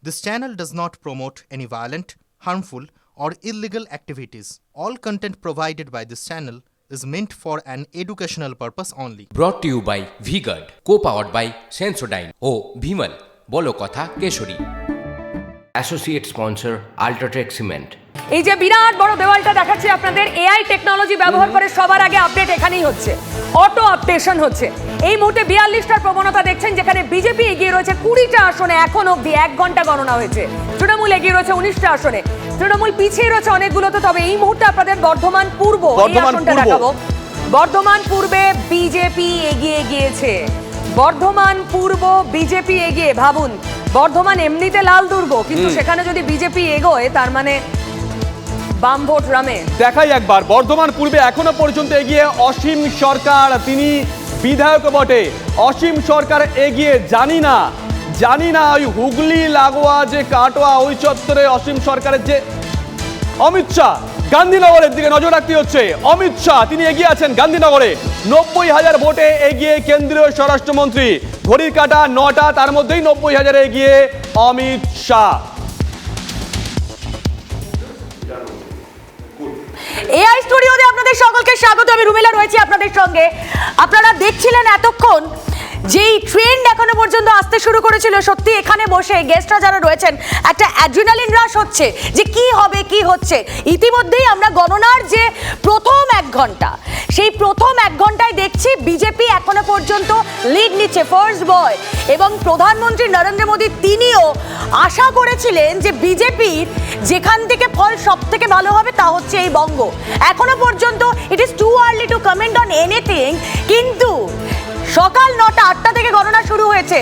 This channel does not promote any violent, harmful, or illegal activities. All content provided by this channel is meant for an educational purpose only. Brought to you by V-Guard, co-powered by Sensodyne O Bhimal বলো কথা কেশরী। Associate sponsor UltraTech cement. এই যে বিরাট বড় দেওয়ালটা দেখাচ্ছি আপনাদের, AI technology ব্যবহার করে সবার আগে আপডেট এখানেই হচ্ছে, অটো আপডেশন হচ্ছে। এই মুহূর্তে 42টার প্রবণতা দেখছেন, যেখানে বিজেপি এগিয়ে রয়েছে 20টা আসনে, এখন অবধি 1 ঘন্টা গণনা হয়েছে। তৃণমূল এগিয়ে রয়েছে 19টা আসনে, তৃণমূল পিছিয়ে রয়েছে অনেকগুলোতে। তবে এই মুহূর্তে আপনাদের বর্ধমান পূর্ব এই আসনটা দেখাবো। বর্ধমান পূর্বে বিজেপি এগিয়ে গিয়েছে, বর্ধমান পূর্ব বিজেপি এগিয়ে। ভাবুন, বর্ধমান এমনিতে লাল দুর্গ, কিন্তু সেখানে যদি বিজেপি এগোয় তার মানে বাম ভোট রামে। দেখাই একবার বর্ধমান পূর্বে এখনো পর্যন্ত এগিয়ে অসীম সরকার, তিনি বিধায়ক বটে। অসীম সরকার এগিয়ে, জানি না ওই হুগলি লাগোয়া যে কাটোয়া ওই চত্বরে অসীম সরকারের যে অমিত শাহ, গান্ধীনগরের দিকে নজর রাখতে হচ্ছে। অমিত শাহ তিনি এগিয়ে আছেন গান্ধীনগরে, 90,000 ভোটে এগিয়ে কেন্দ্রীয় স্বরাষ্ট্রমন্ত্রী। ঘড়ির কাঁটা 9টা, তার মধ্যেই 90,000 এগিয়ে অমিত শাহ। এআই স্টুডিওতে আপনাদের সকলকে স্বাগত। আমি রুমেলা রয়েছি আপনাদের সঙ্গে। আপনারা দেখছিলেন এতক্ষণ যেই ট্রেন্ড এখনো পর্যন্ত আসতে শুরু করেছিল, সত্যি এখানে বসে গেস্টরা যারা রয়েছেন একটা অ্যাড্রিনালিন রাশ হচ্ছে যে কি হবে কি হচ্ছে। ইতিমধ্যেই আমরা গণনার যে প্রথম 1 ঘন্টা, সেই প্রথম 1 ঘন্টায় দেখছি বিজেপি এখনো পর্যন্ত লিড নিচ্ছে, ফার্স্ট বয়। এবং প্রধানমন্ত্রী নরেন্দ্র মোদী তিনিও আশা করেছিলেন যে বিজেপির যেখান থেকে ফল সব থেকে ভালো হবে তা হচ্ছে এই বঙ্গ। এখনো পর্যন্ত it is too early two comment on anything, কিন্তু সকাল 9টা থেকে গণনা শুরু হয়েছে।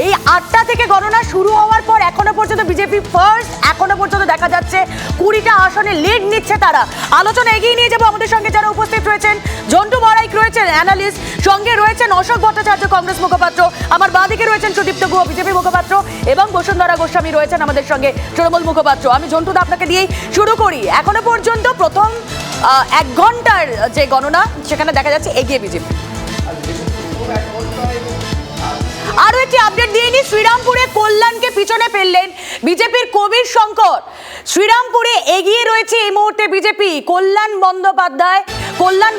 এই 8টা থেকে গণনা শুরু হওয়ার পর এখনো পর্যন্ত বিজেপি ফার্স্ট, এখনো পর্যন্ত দেখা যাচ্ছে 20টা আসনে লিড নিচ্ছে তারা। আলোচনা এগিয়ে নিয়ে যাবো। আমাদের সঙ্গে যারা উপস্থিত রয়েছেন, জন্টু বড়াইক রয়েছেন অ্যানালিস্ট, সঙ্গে রয়েছেন অশোক ভট্টাচার্য কংগ্রেস মুখপাত্র, আমার বাঁদিকে রয়েছেন সুদীপ্ত গুহ বিজেপি মুখপাত্র, এবং বসুন্ধরা গোস্বামী রয়েছেন আমাদের সঙ্গে তৃণমূল মুখপাত্র। আমি জন্টুদা আপনাকে দিয়েই শুরু করি। এখনো পর্যন্ত প্রথম 1 ঘন্টার যে গণনা, সেখানে দেখা যাচ্ছে এগিয়ে বিজেপি। আরো একটি আপডেট দিয়ে নি, শ্রীরামপুরে কল্যাণকে পিছনে ফেললেন বিজেপির কবির শঙ্কর। শ্রীরামপুরে এগিয়ে রয়েছে এই মুহূর্তে বিজেপি, কল্যাণ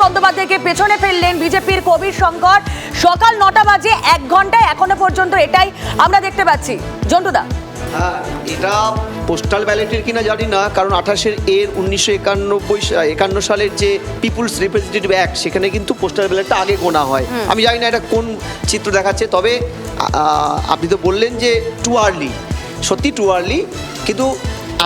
বন্দ্যোপাধ্যায়কে পেছনে ফেললেন বিজেপির কবির শঙ্কর। সকাল 9টা বাজে, 1 ঘন্টায় এখনো পর্যন্ত এটাই আমরা দেখতে পাচ্ছি। জন্টুদা, এটা পোস্টাল ব্যালটের কিনা জানি না, কারণ 1951 সালের যে পিপুলস রিপ্রেজেন্টেটিভ অ্যাক্ট, সেখানে কিন্তু পোস্টাল ব্যালটটা আগে গোনা হয়। আমি জানি না এটা কোন চিত্র দেখাচ্ছে, তবে আপনি তো বললেন যে টু আর্লি, সত্যি টু আর্লি, কিন্তু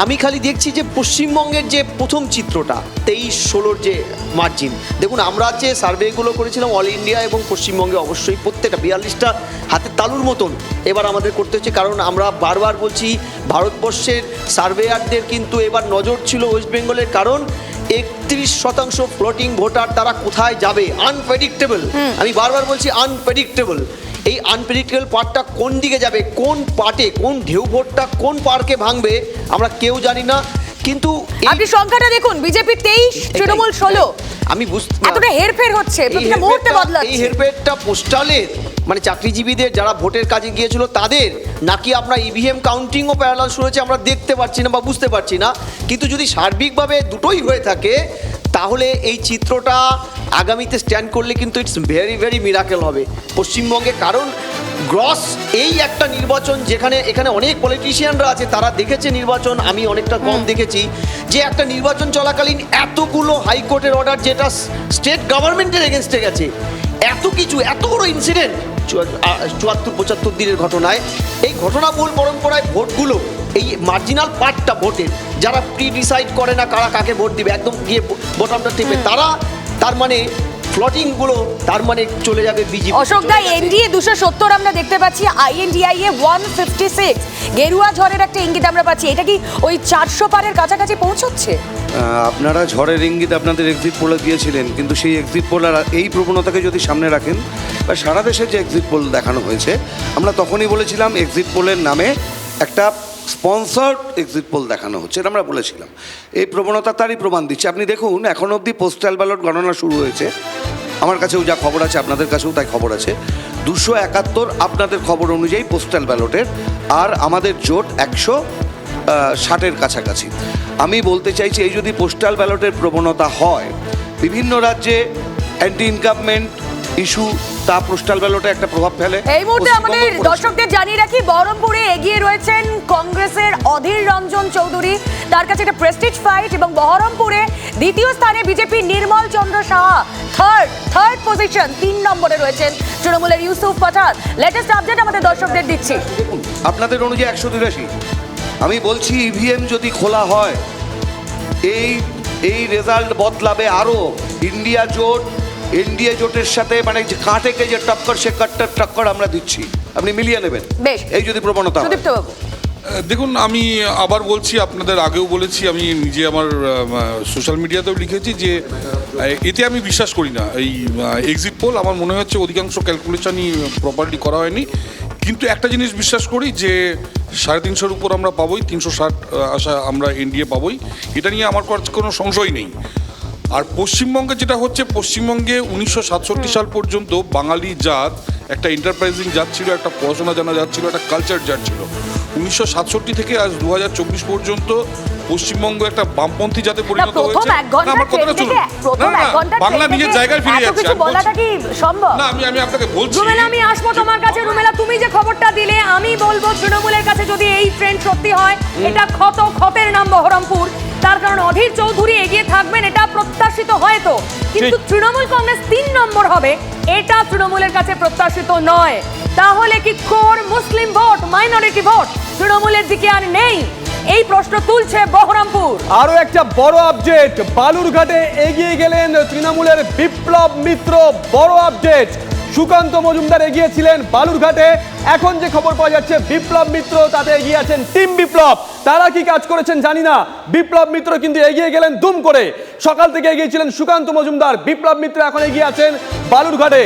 আমি খালি দেখছি যে পশ্চিমবঙ্গের যে প্রথম চিত্রটা 23-16 যে মার্জিন, দেখুন আমরা যে সার্ভেগুলো করেছিলাম অল ইন্ডিয়া এবং পশ্চিমবঙ্গে অবশ্যই প্রত্যেকটা 42টা হাতের তালুর মতন এবার আমাদের করতে হচ্ছে, কারণ আমরা বারবার বলছি ভারতবর্ষের সার্ভেয়ারদের কিন্তু এবার নজর ছিল ওয়েস্ট বেঙ্গলের, কারণ 31% ফ্লোটিং ভোটার, তারা কোথায় যাবে, আনপ্রেডিক্টেবল। আমি বারবার বলছি আনপ্রেডিক্টেবল। এই আনপ্রেডিক্টেবল পার্টটা কোন দিকে যাবে, কোন পার্টে, কোন ঢেউ ভোটটা কোন পার্কে ভাঙবে, আমরা কেউ জানি না। কিন্তু আপনি সংখ্যাটা দেখুন, বিজেপি 23, তৃণমূল 16। আমি বুঝতে এতটা হেরফের হচ্ছে, প্রতিটা মুহূর্তে বদলাচ্ছে। এই হেরফেরটা পোস্টালের মানে চাকরিজীবীদের যারা ভোটের কাজে গিয়েছিল তাদের, নাকি আমরা ইভিএম কাউন্টিংও প্যারালাল শুনেছি, আমরা দেখতে পাচ্ছি না বা বুঝতে পারছি না। কিন্তু যদি সার্বিকভাবে দুটোই হয়ে থাকে, তাহলে এই চিত্রটা আগামীতে স্ট্যান্ড করলে কিন্তু ইটস ভেরি ভেরি মিরাকেল হবে পশ্চিমবঙ্গে। কারণ গ্রস এই একটা নির্বাচন, যেখানে এখানে অনেক পলিটিশিয়ানরা আছে, তারা দেখেছে নির্বাচন, আমি অনেকটা কম দেখেছি, যে একটা নির্বাচন চলাকালীন এতগুলো হাইকোর্টের অর্ডার যেটা স্টেট গভর্নমেন্টের এগেনস্টে গেছে, এত কিছু, এত বড় ইনসিডেন্ট 74-75 দিনের ঘটনায়, এই ঘটনাবহুল পরম্পরায় ভোটগুলো, এই মার্জিনাল পার্টটা ভোটের, যারা প্রি ডিসাইড করে না কারা কাকে ভোট দিবে, একদম গিয়ে বোতামটা টিপে তারা, তার মানে ফ্লটিংগুলো তার মানে চলে যাবে বিজেপি। অশোক দা, এনডিএ 270 আমরা দেখতে পাচ্ছি, আইএনডিআইএ 156, গেরুয়া ঝড়ের একটা ইঙ্গিত আমরা পাচ্ছি। এটা কি ওই 400 পারের কাছাকাছি পৌঁছচ্ছে? আপনারা ঝড়ের ইঙ্গিত আপনাদের এক্সিট পোলে দিয়েছিলেন, কিন্তু সেই এক্সিট পোল আর এই প্রবণতাকে যদি সামনে রাখেন, বা সারা দেশের যে এক্সিট পোল দেখানো হয়েছে, আমরা তখনই বলেছিলাম এক্সিট পোলের নামে একটা স্পন্সর্ড এক্সিট পোল দেখানো হচ্ছে, এটা আমরা বলেছিলাম। এই প্রবণতা তারই প্রমাণ দিচ্ছে। আপনি দেখুন, এখন অবধি পোস্টাল ব্যালট গণনা শুরু হয়েছে, আমার কাছেও যা খবর আছে আপনাদের কাছেও তাই খবর আছে, 271 আপনাদের খবর অনুযায়ী পোস্টাল ব্যালটের, আর আমাদের জোট 160-এর কাছাকাছি। আমি বলতে চাইছি এই যদি পোস্টাল ব্যালটের প্রবণতা হয়, বিভিন্ন রাজ্যে অ্যান্টি ইনকামমেন্ট ইস্যু তা পোস্টাল ব্যালটে একটা প্রভাব ফেলে। এই মুহূর্তে আমাদের দর্শকদের জানিয়ে রাখি, বহরমপুরে এগিয়ে রয়েছেন কংগ্রেসের অধীর রঞ্জন চৌধুরী, তার কাছে একটা প্রেস্টিজ ফাইট, এবং বহরমপুরে দ্বিতীয় স্থানে বিজেপি নির্মল চন্দ্র সাহা, থার্ড পজিশন 3 নম্বরে রয়েছেন তৃণমূলের ইউসুফ পাঠান। লেটেস্ট আপডেট আমাদের দর্শকদের দিচ্ছি। আপনাদের অনুযায়ী 183। আমি বলছি ইভিএম যদি খোলা হয়, এই রেজাল্ট বদলাবে আরও। এনডিএ জোটের সাথে মানে যে কাঁটেকে যে টক্কর, সে টক্কর আমরা দিচ্ছি, আপনি মিলিয়ে নেবেন বেশ, এই যদি প্রবণতা হয়। সুদীপ্ত বাবু, দেখুন, আমি আবার বলছি, আপনাদের আগেও বলেছি, আমি নিজে আমার সোশ্যাল মিডিয়াতেও লিখেছি যে এতে আমি বিশ্বাস করি না। এই এক্সিট পোল আমার মনে হচ্ছে অধিকাংশ ক্যালকুলেশনই প্রপারলি করা হয়নি। কিন্তু একটা জিনিস বিশ্বাস করি যে 350-এর উপর আমরা পাবোই, 360 আশা আমরা এনডিএ পাবোই, এটা নিয়ে আমার কোনো সংশয় নেই। আর পশ্চিমবঙ্গে যেটা হচ্ছে, পশ্চিমবঙ্গে 1967 সাল পর্যন্ত বাঙালি জাত একটা এন্টারপ্রাইজিং জাত ছিল, একটা পড়াশোনা জানা জাত ছিল, একটা কালচার জাত ছিল। 1967 থেকে আজ 2024 পর্যন্ত পশ্চিমবঙ্গ একটা বামপন্থী জাতে পরিণত হয়েছে। আমার কথাটা শুনুন, বাংলা নিজের জায়গায় ফিরে যাচ্ছে। না, আমি আপনাকে বলছি, রুমেলা, আমি আসবো তোমার কাছে। রুমেলা, তুমি যে খবরটা দিলে, আমি বলবো তৃণমূলের কাছে যদি এই ট্রেন্ড সত্যি হয়, এটা ক্ষতের নাম বহরমপুর। তার কারণ অধীর চৌধুরী এগিয়ে থাকবেন, এটা প্রত্যাশিত হয়তো, কিন্তু তৃণমূল কংগ্রেস 3 নম্বর হবে, এটা তৃণমূলের কাছে প্রত্যাশিত নয়। তাহলে কি কোর মুসলিম ভোট, মাইনরিটি ভোট তৃণমূলের দিকে আর নেই? এই প্রশ্ন তুলছে বহরমপুর। আরো একটা বড় আপডেট, বালুরঘাটে এগিয়ে গেলেন তৃণমূলের বিপ্লব মিত্র। বড় আপডেট, সুকান্ত মজুমদার এগিয়েছিলেন বালুরঘাটে, এখন যে খবর পাওয়া যাচ্ছে বিপ্লব মিত্র তাতে এগিয়ে আছেন টিম বিপ্লব। তারা কি কাজ করেছেন জানি না, বিপ্লব মিত্র কিন্তু এগিয়ে গেলেন দুম করে। সকাল থেকে এগিয়েছিলেন সুকান্ত মজুমদার, বিপ্লব মিত্র এখন এগিয়ে আছেন বালুরঘাটে।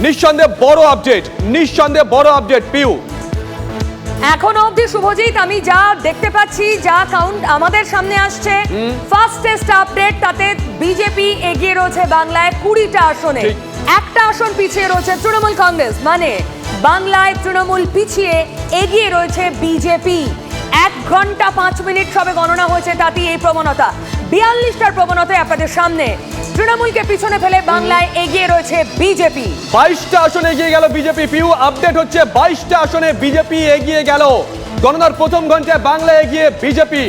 নিঃসন্দেহে বড় আপডেট, নিঃসন্দেহে বড় আপডেট। পিউ, এখনো অবধি শুভজিৎ আমি যা দেখতে পাচ্ছি, যা কাউন্ট আমাদের সামনে আসছে, ফার্স্টেস্ট আপডেট, তাতে বিজেপি এগিয়ে রয়েছে বাংলায় 20টা আসনে, একটা আসন পিছিয়ে রয়েছে তৃণমূল কংগ্রেস। মানে বাংলায় তৃণমূল পিছিয়ে, এগিয়ে রয়েছে বিজেপি। 1 ঘন্টা 5 মিনিট সবে গণনা হয়েছে, তাতেই এই প্রবণতা। 42টার প্রবণতায় আপনাদের সামনে, তৃণমূলকে পিছনে ফেলে বাংলায় এগিয়ে রয়েছে বিজেপি। 22টা আসনে এগিয়ে গেল বিজেপি। পিউ, আপডেট হচ্ছে 22টা আসনে বিজেপি এগিয়ে গেল। গণনার প্রথম ঘন্টায় বাংলা এগিয়ে বিজেপি,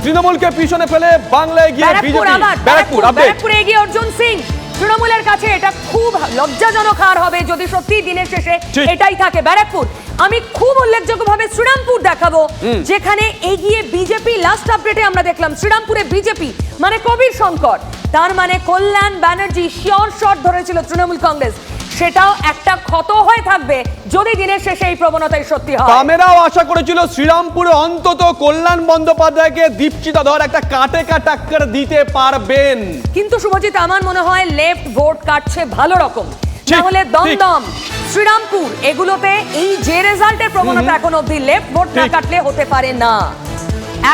তৃণমূলকে পিছনে ফেলে বাংলা এগিয়ে বিজেপি। ব্যারাকপুরে এগিয়ে অর্জুন সিং। তৃণমূলের কাছে এটা খুব লজ্জাজনক হার হবে যদি সত্যি দিনের শেষে এটাই থাকে। ব্যারাকপুর, আমি খুব উল্লেখযোগ্যভাবে শ্রীরামপুর দেখাবো, যেখানে এগিয়ে বিজেপি। লাস্ট আপডেটে আমরা দেখলাম শ্রীরামপুরে বিজেপি মানে কবির শঙ্কর, তার মানে কল্যাণ ব্যানার্জি শিওর শট ধরেছিল তৃণমূল কংগ্রেস, সেটাও একটা ক্ষত হয়ে থাকবে যদি দিনের শেষে এই প্রবণতাই সত্যি হয়। ক্যামেরাও আশা করেছিল শ্রীরামপুরে অন্তত কল্যাণ বন্দ্যোপাধ্যায়কে দীপশিতা ধর একটা কাটে টাক্কর দিতে পারবেন, কিন্তু শুভজিৎ আমার মনে হয় লেফট ভোট কাটছে ভালো রকম, তাহলে দমদম, শ্রীরামপুর এগুলোতে এই যে রেজাল্টের প্রবণতা এখন অবধি লেফট ভোট না কাটলে হতে পারে না।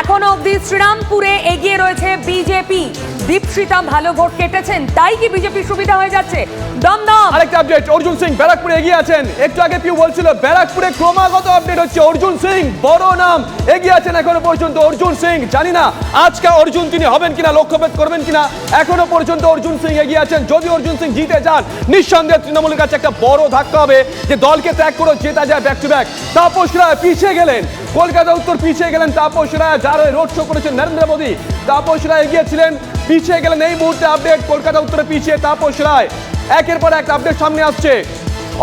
এখন অবধি শ্রীরামপুরে এগিয়ে রয়েছে বিজেপি। দীপশিতা ভালো ভোট কেটেছেন, তাই কি বিজেপি সুবিধা হয়ে যাচ্ছে? দমদম আরেকটা আপডেট, অর্জুন সিং ব্যারাকপুরে এগিয়ে আছেন। একটু আগে পিউ বলছিল ব্যারাকপুরে ক্রমাগত আপডেট হচ্ছে, অর্জুন সিং বড় নাম এগিয়ে আছেন এখনো পর্যন্ত। অর্জুন সিং, জানি না আজকে অর্জুন তিনি হবেন কিনা, লক্ষ্যভেদ করবেন কিনা, এখনো পর্যন্ত অর্জুন সিং এগিয়ে আছেন। যদি অর্জুন সিং জিতে যান, নিঃসন্দেহে তৃণমূলের কাছে একটা বড় ধাক্কা হবে যে দলকে ত্যাগ করে জেতা যায় back to back. Tapas Roy পিছিয়ে গেলেন, কলকাতা উত্তর পিছিয়ে গেলেন তাপস রায়, যারা রোড শো করেছেন নরেন্দ্র মোদী। তাপস রায় এগিয়েছিলেন, পিছিয়ে গেলেন। এই মুহূর্তে আপডেট, কলকাতা উত্তরে পিছিয়ে তাপস রায়। একের পর এক আপডেট সামনে আসছে।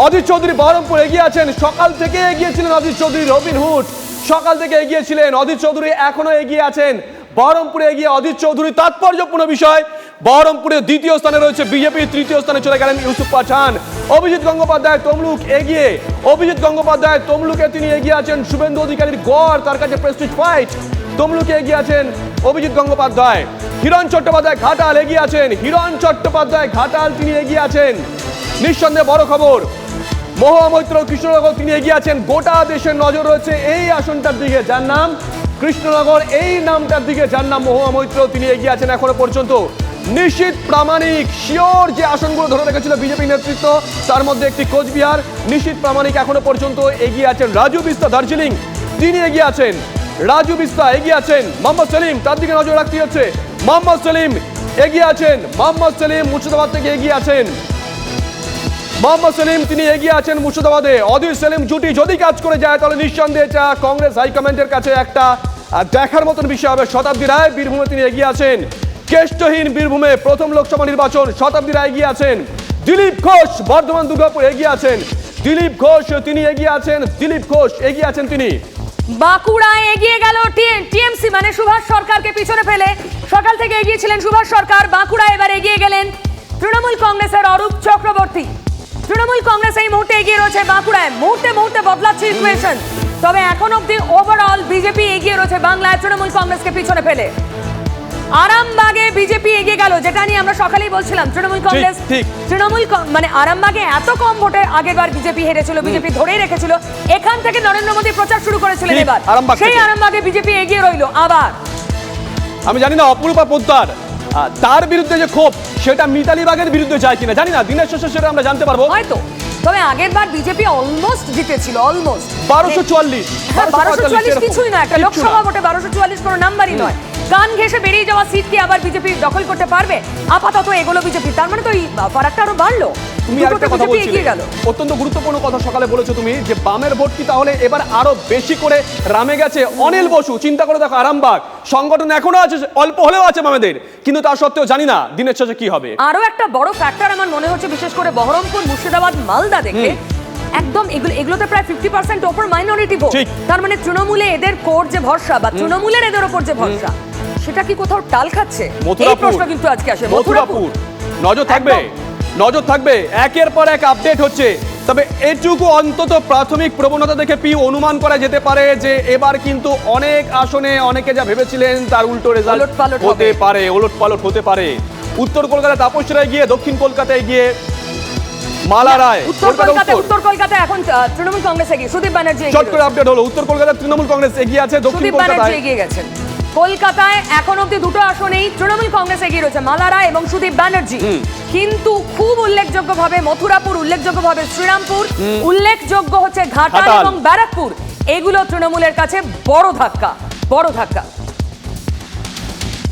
অধীর চৌধুরী বহরমপুর এগিয়ে আছেন, সকাল থেকে এগিয়েছিলেন অধীর চৌধুরী, রবিনহুড সকাল থেকে এগিয়েছিলেন অধীর চৌধুরী, এখনো এগিয়ে আছেন। বহরমপুরে এগিয়ে অধীর চৌধুরী। তাৎপর্যপূর্ণ বিষয়, বহরমপুরে দ্বিতীয় স্থানে রয়েছে বিজেপি, তৃতীয় স্থানে চলে গেলেন ইউসুফ পাঠান। অভিজিৎ গঙ্গোপাধ্যায় তমলুক এগিয়ে, অভিজিৎ গঙ্গোপাধ্যায় তমলুকে তিনি এগিয়ে আছেন। শুভেন্দু অধিকারীর গড়, তার কাছে প্রেস্টিজ ফাইট, তমলুকে এগিয়ে আছেন অভিজিৎ গঙ্গোপাধ্যায়। হিরণ চট্টোপাধ্যায় ঘাটাল এগিয়ে আছেন, হিরণ চট্টোপাধ্যায় ঘাটাল তিনি এগিয়ে আছেন। নিঃসন্দেহে বড় খবর, মহুয়া মৈত্র কৃষ্ণনগর তিনি এগিয়ে আছেন। গোটা দেশের নজর রয়েছে এই আসনটার দিকে, যার নাম কৃষ্ণনগর, এই নামটার দিকে, যার নাম মহুয়া মৈত্র, তিনি এগিয়ে আছেন এখনো পর্যন্ত। নিশীথ প্রামাণিক শিওর যে আসনগুলো ধরে রেখেছিল বিজেপি নেতৃত্ব, তার মধ্যে একটি কোচবিহার। নিশীথ প্রামাণিক এখনো পর্যন্ত এগিয়ে আছেন। রাজু বিস্তা দার্জিলিং, তিনি এগিয়ে আছেন। রাজু বিস্তা এগিয়ে আছেন। মোহাম্মদ সেলিম, তার দিকে নজর রাখতে হচ্ছে। মোহাম্মদ সেলিম এগিয়ে আছেন। মোহাম্মদ সেলিম মুর্শিদাবাদ থেকে এগিয়ে আছেন। মোহাম্মদ সেলিম তিনি এগিয়ে আছেন মুর্শিদাবাদে। অধীর সেলিম জুটি যদি কাজ করে যায় তাহলে নিঃসন্দেহে এটা কংগ্রেস হাইকমান্ডের কাছে একটা দেখার মতন বিষয় হবে। শতাব্দী রায় বীরভূমে তিনি এগিয়ে আছেন। কেষ্টহীন বীরভূমে প্রথম লোকসভা নির্বাচন, শতাব্দী রায় এগিয়ে আছেন। দিলীপ ঘোষ বর্ধমান দুর্গাপুর এগিয়ে আছেন। দিলীপ ঘোষ তিনি এগিয়ে আছেন। দিলীপ ঘোষ এগিয়ে আছেন তিনি। বাঁকুড়ায় এগিয়ে গেল টিএমসি, মানে সুভাষ সরকারকে পিছনে ফেলে সকাল থেকে এগিয়েছিলেন সুভাষ সরকার। বাঁকুড়া এবার এগিয়ে গেলেন তৃণমূল কংগ্রেসের অরূপ চক্রবর্তী। তৃণমূল কংগ্রেস এই মুহূর্তে এগিয়ে রয়েছে বাঁকুড়ায়। মুহূর্তে মুহূর্তে বদলাচ্ছে ইকুয়েশন, তবে এখন অব্দি ওভারঅল বিজেপি এগিয়ে রয়েছে বাংলায় তৃণমূল কংগ্রেসকে পিছনে ফেলে। আরামবাগে বিজেপি এগিয়ে গেল, যেটা নিয়ে আমরা সকালেই বলছিলাম। তৃণমূল কংগ্রেস মানে আরামবাগে এত কম ভোটে আগেরবার বিজেপি হেরেছিল, বিজেপি ধরেই রেখেছিল। এখান থেকে নরেন্দ্র মোদী প্রচার শুরু করেছিলেন, এবার সেই আরামবাগে বিজেপি এগিয়ে রইলো আবার। আমি জানি না অপরূপা পোদ্দার তার বিরুদ্ধে যে ক্ষোভ সেটা মিতালি বাগের বিরুদ্ধে যায় কিনা জানি না, দিনের শেষে সেটা আমরা জানতে পারবো হয়তো। তবে আগেরবার বিজেপি অলমোস্ট জিতেছিল, অলমোস্ট 1244। 1244 কিছুই না, একটা লোকসভা ভোটে 1244 কোনো নাম্বারই নয়। কান ঘেঁষে বেরিয়ে যাওয়া সিটকে আবার বিজেপি দখল করতে পারবে আপাতত এগুলো বিজেপি, তার মানে তো এই ফারাকটা আরো বাড়লো। তুমি আরেকটা কথা বলছিলে, অত্যন্ত গুরুত্বপূর্ণ কথা সকালে বলেছো তুমি, যে বামের ভোট কি তাহলে এবার আরো বেশি করে রামে গেছে। অনিল বসু, চিন্তা করে দেখো, আরামবাগ সংগঠন এখনো আছে, অল্প হলেও আছে বামেদের, কিন্তু তা সত্ত্বেও জানি না দিনের শেষে কি হবে। আরো একটা বড় ফ্যাক্টর আমার মনে হচ্ছে, বিশেষ করে বহরমপুর, মুর্শিদাবাদ, মালদা দেখে একদম এগুলোতে প্রায় 50% ওপর মাইনরিটি ভোট। তার মানে তৃণমূলে এদের কোর যে ভরসা বা তৃণমূলের এদের ওপর যে ভরসা, সেটা কি কোথাও টাল খাচ্ছে? এই প্রশ্ন কিন্তু আজকে আসে। মথুরাপুর নজর থাকবে, নজর থাকবে, একের পর এক আপডেট হচ্ছে। তবে এটুকু অন্তত প্রাথমিক প্রবণতা দেখে অনুমান করা যেতে পারে যে এবার কিন্তু অনেক আসনে অনেকে যা ভেবেছিলেন তার উল্টো রেজাল্ট হতে পারে, ওলটপালট হতে পারে। উত্তর কলকাতায় তাপস রায় গিয়ে, দক্ষিণ কলকাতায় গিয়ে মালা রায়। উত্তর কলকাতায় এখন তৃণমূল কংগ্রেস এগিয়ে, সুদীপ ব্যানার্জি চট করে আপডেট হলো, উত্তর কলকাতায় তৃণমূল কংগ্রেস এগিয়ে আছে, দক্ষিণ কলকাতায় এগিয়ে গেছেন। কলকাতায় এখন অব্দি দুটো আসনেই তৃণমূল কংগ্রেস এগিয়ে রয়েছে, মালা রায় এবং সুদীপ ব্যানার্জি। কিন্তু খুব উল্লেখযোগ্যভাবে মথুরাপুর, উল্লেখযোগ্যভাবে শ্রীরামপুর, উল্লেখযোগ্য হচ্ছে ঘাটাল এবং ব্যারাকপুর, এগুলো তৃণমূলের কাছে বড় ধাক্কা, বড় ধাক্কা।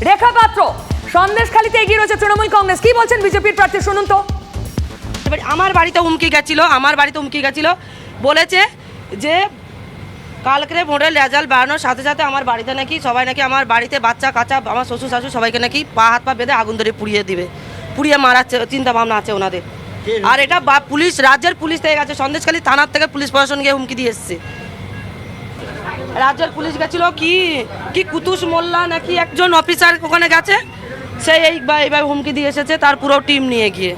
রেখা পাত্র, সন্দেশখালীতে এগিয়ে রয়েছে তৃণমূল কংগ্রেস। কি বলছেন বিজেপির প্রার্থী, শুনুন তো। আমার বাড়িতে হুমকি গেছিল, বলেছে যে কালকে ভোটের রেজাল্ট বাড়ানোর সাথে সাথে আমার বাড়িতে নাকি সবাই নাকি আমার বাড়িতে বাচ্চা কাচ্চা, আমার শ্বশুর শাশুড়ি সবাইকে নাকি হাত পা বেঁধে আগুন ধরে পুড়িয়ে দিবে, পুড়িয়ে মারার চিন্তা ভাবনা আছে ওনাদের। আর এটা পুলিশ, রাজ্যের পুলিশ থেকে গেছে, সন্দেশখালী থানার থেকে পুলিশ প্রশাসন গিয়ে হুমকি দিয়ে এসছে। রাজ্যের পুলিশ গেছিল, কি কুতুস মোল্লা নাকি একজন অফিসার ওখানে গেছে, সেই এইভাবে হুমকি দিয়ে এসেছে তার পুরো টিম নিয়ে গিয়ে।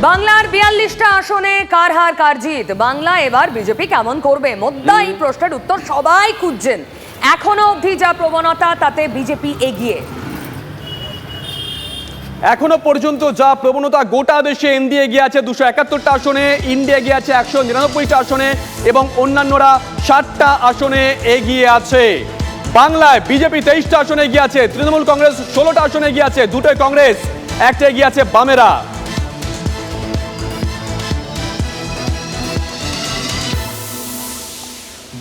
বাংলার 42টা আসনে কার হার কার জিত, বাংলা এবার বিজেপি কেমন করবে? মোদ্দা এই প্রশ্নের উত্তর সবাই খুঁজছেন। এখনো অবধি যা প্রবণতা তাতে বিজেপি এগিয়ে। এখনো পর্যন্ত যা প্রবণতা, গোটা দেশে এনডিএ এগিয়ে আছে 271টা আসনে, ইন্ডিয়া এগিয়ে আছে 199টা আসনে এবং অন্যান্যরা 60টা আসনে এগিয়ে আছে। বাংলায় বিজেপি 23টা আসনে এগিয়ে আছে, তৃণমূল কংগ্রেস 16টা আসনে এগিয়ে আছে, দুটোই কংগ্রেস, একটা এগিয়ে আছে বামেরা।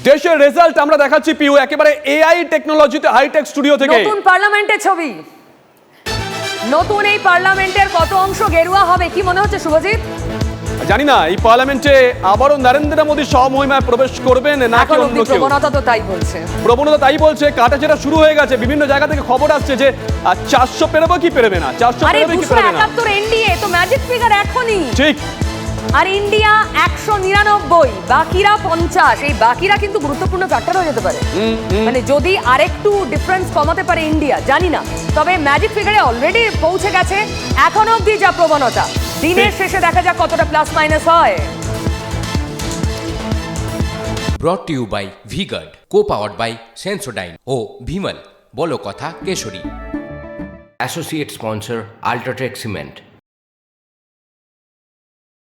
দেশের রেজাল্ট আমরা দেখাচ্ছি পিউ, একেবারে এআই টেকনোলজিতে হাইটেক স্টুডিও থেকে। নতুন পার্লামেন্টের ছবি, নতুন এই পার্লামেন্টের কত অংশ গেরুয়া হবে কি মনে হচ্ছে শুভজিৎ? জানি না এই পার্লামেন্টে আবারও নরেন্দ্র মোদী স্বমহিমায় প্রবেশ করবেন নাকি অন্য কেউ। প্রবণতা তো তাই বলছে, প্রবণতা তাই বলছে। কাটাছেড়া শুরু হয়ে গেছে, বিভিন্ন জায়গা থেকে খবর আসছে যে 400 পেরোবে কি পেরোবে না, 400 পেরোবে কি পেরোবে না। 271 এনডিএ তো ম্যাজিক ফিগার এখনই, ঠিক। আর ইন্ডিয়া 199, বাকিরা 50। এই বাকিরা কিন্তু গুরুত্বপূর্ণ ফ্যাক্টর হয়ে যেতে পারে, মানে যদি আরেকটু ডিফারেন্স কমাতে পারে ইন্ডিয়া, জানি না। তবে ম্যাজিক ফিগারে অলরেডি পৌঁছে গেছে। এখনো অবধি যা প্রবণতা, দিনের শেষে দেখা যাক কতটা প্লাস মাইনাস হয়। Brought to you by V-Guard, co-powered by Sensodyne ও ভিমল, বলো কথা কেশরী। Associate sponsor UltraTech cement.